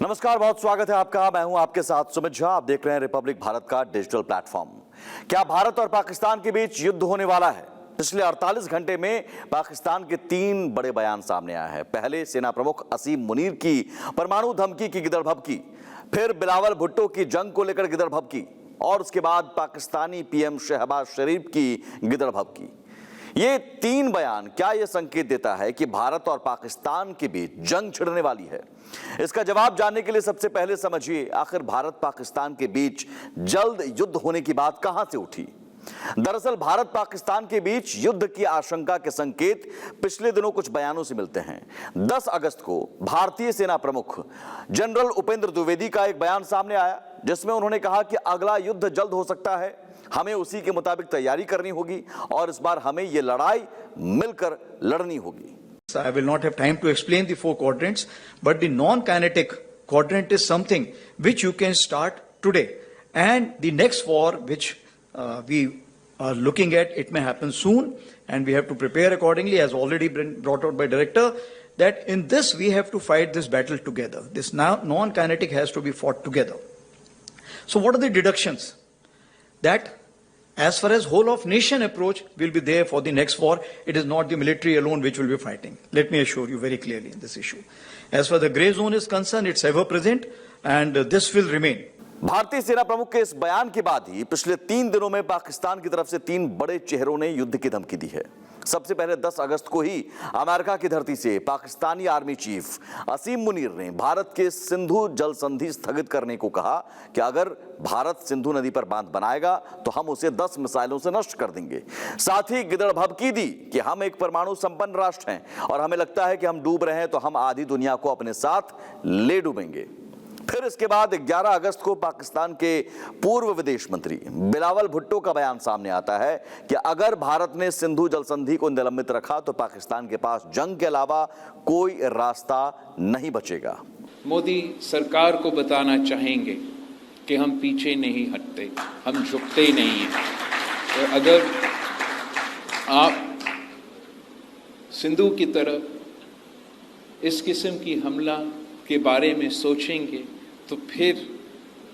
नमस्कार, बहुत स्वागत है आपका। मैं हूं आपके साथ सुमित झा। आप देख रहे हैं रिपब्लिक भारत का डिजिटल प्लेटफॉर्म। क्या भारत और पाकिस्तान के बीच युद्ध होने वाला है? पिछले 48 घंटे में पाकिस्तान के 3 बड़े बयान सामने आए हैं। पहले सेना प्रमुख असीम मुनीर की परमाणु धमकी की गिदड़भबकी, फिर बिलावल भुट्टो की जंग को लेकर गिदड़भबकी और उसके बाद पाकिस्तानी पीएम शहबाज शरीफ की गिदड़भबकी। ये 3 बयान क्या ये संकेत देता है कि भारत और पाकिस्तान के बीच जंग छिड़ने वाली है? इसका जवाब जानने के लिए सबसे पहले समझिए, आखिर भारत पाकिस्तान के बीच जल्द युद्ध होने की बात कहां से उठी। दरअसल भारत पाकिस्तान के बीच युद्ध की आशंका के संकेत पिछले दिनों कुछ बयानों से मिलते हैं। 10 अगस्त को भारतीय सेना प्रमुख जनरल उपेंद्र द्विवेदी का एक बयान सामने आया, जिसमें उन्होंने कहा कि अगला युद्ध जल्द हो सकता है, हमें उसी के मुताबिक तैयारी करनी होगी और इस बार हमें यह लड़ाई मिलकर लड़नी होगी। I will not have time to explain the 4 quadrants, but the non-kinetic quadrant is something which you can start today. And the next war, which we are looking at, it may happen soon, and we have to prepare accordingly, as already been brought out by director, that in this we have to fight this battle together. This non-kinetic has to be fought together. So what are the deductions? That as far as whole of nation approach will be there for the next war, it is not the military alone which will be fighting. Let me assure you very clearly in this issue. As far as the grey zone is concerned, it's ever present and this will remain. भारतीय सेना प्रमुख के इस बयान के बाद ही पिछले 3 दिनों में पाकिस्तान की तरफ से 3 बड़े चेहरों ने युद्ध की धमकी दी है। सबसे पहले 10 अगस्त को ही अमेरिका की धरती से पाकिस्तानी आर्मी चीफ असीम मुनीर ने भारत के सिंधु जल संधि स्थगित करने को कहा कि अगर भारत सिंधु नदी पर बांध बनाएगा तो हम उसे 10 मिसाइलों से नष्ट कर देंगे। साथ ही गिदड़भबकी दी कि हम एक परमाणु संपन्न राष्ट्र हैं और हमें लगता है कि हम डूब रहे हैं तो हम आधी दुनिया को अपने साथ ले डूबेंगे। फिर इसके बाद 11 अगस्त को पाकिस्तान के पूर्व विदेश मंत्री बिलावल भुट्टो का बयान सामने आता है कि अगर भारत ने सिंधु जल संधि को निलंबित रखा तो पाकिस्तान के पास जंग के अलावा कोई रास्ता नहीं बचेगा। मोदी सरकार को बताना चाहेंगे कि हम पीछे नहीं हटते, हम झुकते ही नहीं हैं। तो अगर आप सिंधु की तरफ इस किस्म की हमला के बारे में सोचेंगे तो फिर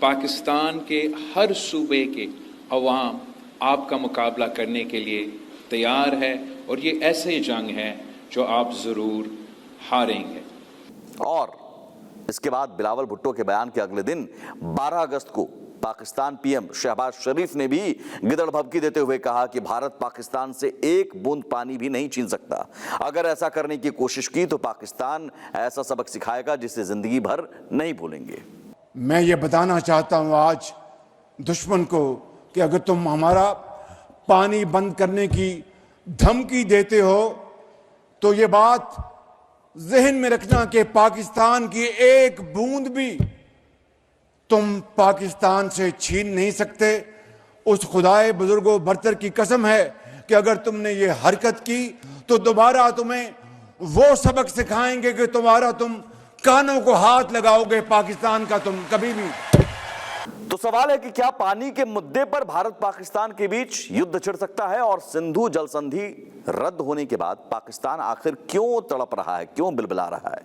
पाकिस्तान के हर सूबे के अवाम आपका मुकाबला करने के लिए तैयार है और ये ऐसे जंग है जो आप जरूर हारेंगे। और इसके बाद बिलावल भुट्टो के बयान के अगले दिन 12 अगस्त को पाकिस्तान पीएम शहबाज शरीफ ने भी गिदड़भबकी देते हुए कहा कि भारत पाकिस्तान से एक बूंद पानी भी नहीं छीन सकता। अगर ऐसा करने की कोशिश की तो पाकिस्तान ऐसा सबक सिखाएगा जिसे जिंदगी भर नहीं भूलेंगे। मैं ये बताना चाहता हूं आज दुश्मन को कि अगर तुम हमारा पानी बंद करने की धमकी देते हो तो ये बात जहन में रखना कि पाकिस्तान की एक बूंद भी तुम पाकिस्तान से छीन नहीं सकते। उस खुदाए बुजुर्गो बरतर की कसम है कि अगर तुमने ये हरकत की तो दोबारा तुम्हें वो सबक सिखाएंगे कि तुम कानों को हाथ लगाओगे पाकिस्तान का तुम कभी भी। तो सवाल है कि क्या पानी के मुद्दे पर भारत पाकिस्तान के बीच युद्ध छिड़ सकता है? और सिंधु जल संधि रद्द होने के बाद पाकिस्तान आखिर क्यों तड़प रहा है, क्यों बिलबिला रहा है?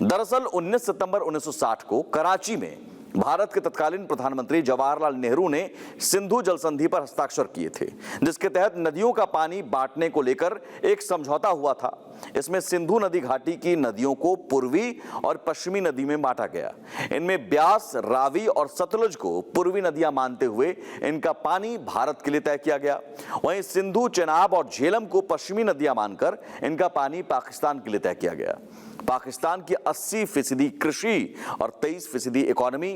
दरअसल 19 सितंबर 1960 को कराची में भारत के तत्कालीन प्रधानमंत्री जवाहरलाल नेहरू ने सिंधु जल संधि पर हस्ताक्षर किए थे, जिसके तहत नदियों का पानी बांटने को लेकर एक समझौता हुआ था। इसमें सिंधु नदी घाटी की नदियों को पूर्वी और पश्चिमी नदी में बांटा गया। इनमें ब्यास, रावी और सतलुज को पूर्वी नदियां मानते हुए इनका पानी भारत के लिए तय किया गया। वहीं सिंधु, चेनाब और झेलम को पश्चिमी नदियां मानकर इनका पानी पाकिस्तान के लिए तय किया गया। पाकिस्तान की 80% कृषि और 23% इकोनॉमी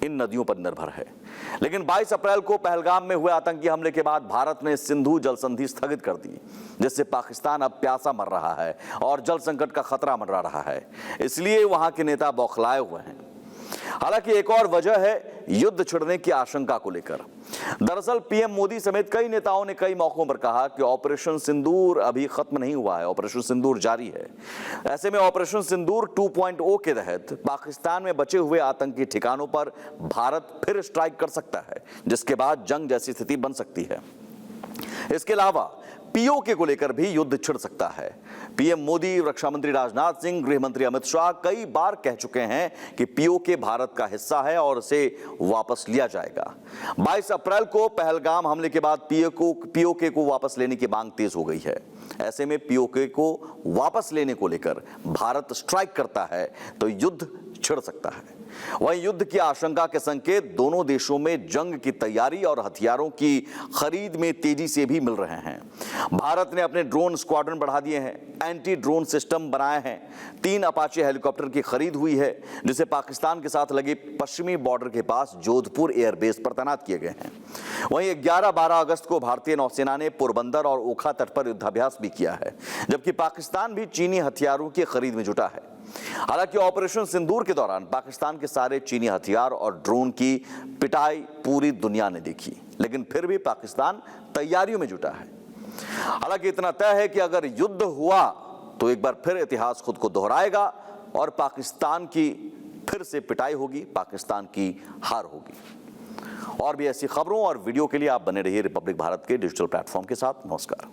इन नदियों पर निर्भर है। लेकिन 22 अप्रैल को पहलगाम में हुए आतंकी हमले के बाद भारत ने सिंधु जल संधि स्थगित कर दी, जिससे पाकिस्तान अब प्यासा मर रहा है और जल संकट का खतरा मंडरा रहा है। इसलिए वहां के नेता बौखलाए हुए हैं। हालांकि एक और वजह है युद्ध छिड़ने की आशंका को लेकर। दरअसल पीएम मोदी समेत कई नेताओं ने कई मौकों पर कहा कि ऑपरेशन सिंदूर अभी खत्म नहीं हुआ है, ऑपरेशन सिंदूर जारी है। ऐसे में ऑपरेशन सिंदूर 2.0 के तहत पाकिस्तान में बचे हुए आतंकी ठिकानों पर भारत फिर स्ट्राइक कर सकता है, जिसके बाद जंग जैसी स्थिति बन सकती है। इसके अलावा पीओके को लेकर भी युद्ध छिड़ सकता है। पीएम मोदी, रक्षा मंत्री राजनाथ सिंह, गृह मंत्री अमित शाह कई बार कह चुके हैं कि पीओके भारत का हिस्सा है और उसे वापस लिया जाएगा। 22 अप्रैल को पहलगाम हमले के बाद पीओके को वापस लेने की मांग तेज हो गई है। ऐसे में पीओके को वापस लेने को लेकर भारत स्ट्राइक करता है तो युद्ध छिड़ सकता है। वहीं युद्ध की आशंका के संकेत दोनों देशों में जंग की तैयारी और हथियारों की खरीद में तेजी से भी मिल रहे हैं। भारत ने अपने ड्रोन स्क्वाड्रन बढ़ा दिए हैं, एंटी ड्रोन सिस्टम बनाए हैं, 3 अपाचे हेलीकॉप्टर की खरीद हुई है जिसे पाकिस्तान के साथ लगे पश्चिमी बॉर्डर के पास जोधपुर एयरबेस पर तैनात किए गए हैं। वहीं 11-12 अगस्त को भारतीय नौसेना ने पोरबंदर और ओखा तट पर युद्धाभ्यास भी किया है, जबकि पाकिस्तान भी चीनी हथियारों की खरीद में जुटा है। हालांकि ऑपरेशन सिंदूर के दौरान पाकिस्तान के सारे चीनी हथियार और ड्रोन की पिटाई पूरी दुनिया ने देखी, लेकिन फिर भी पाकिस्तान तैयारियों में जुटा है। हालांकि इतना तय है कि अगर युद्ध हुआ तो एक बार फिर इतिहास खुद को दोहराएगा और पाकिस्तान की फिर से पिटाई होगी, पाकिस्तान की हार होगी। और भी ऐसी खबरों और वीडियो के लिए आप बने रहिए रिपब्लिक भारत के डिजिटल प्लेटफॉर्म के साथ। नमस्कार।